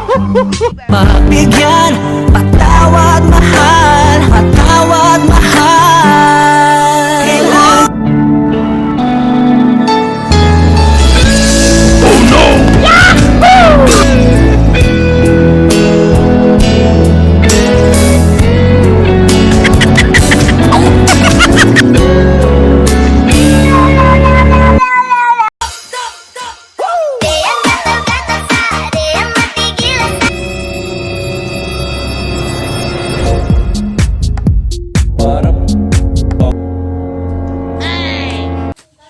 Pagbigyan, patawad, mahal, patawad, mahal. Kailangan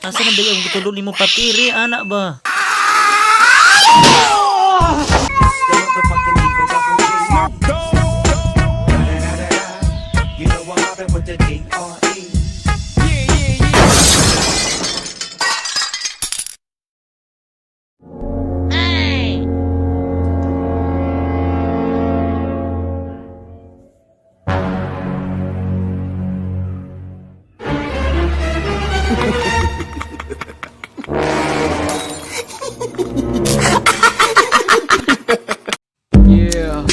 asa na ba yung gitulog ni mo patiri, anak ba? Yeah.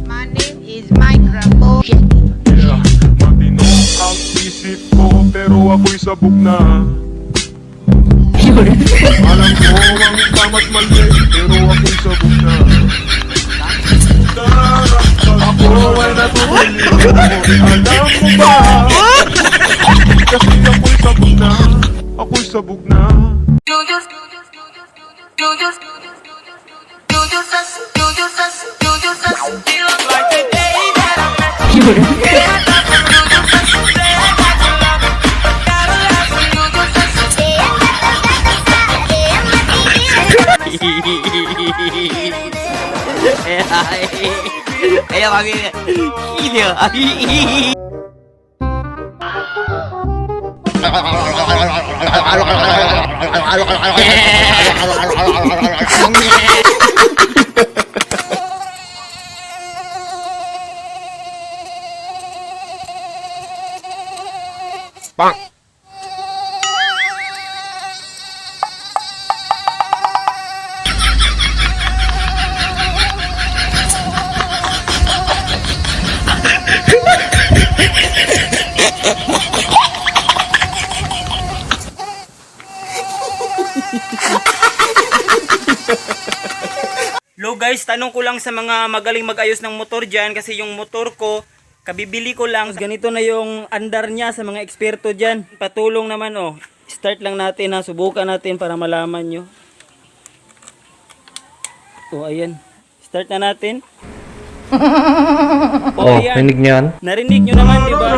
My name is Microphone. Yeah, matino ang isip ko pero ako'y sabog na. Alam ko ang tama't mali pero ako'y sabog na. Ako ay natutuli mo, alam mo ba? Kasi ako'y sabog na, ako'y sabog na. Kaya kami ini Bang! Hello guys, tanong ko lang sa mga magaling mag-ayos ng motor dyan kasi yung motor ko, kabibili ko lang. Ganito na yung andar niya sa mga eksperto dyan. Patulong naman oh. Start lang natin ha, subukan natin para malaman nyo. Oh ayan, start na natin. Oh ayan, Narinig niyo yan? narinig nyo naman diba?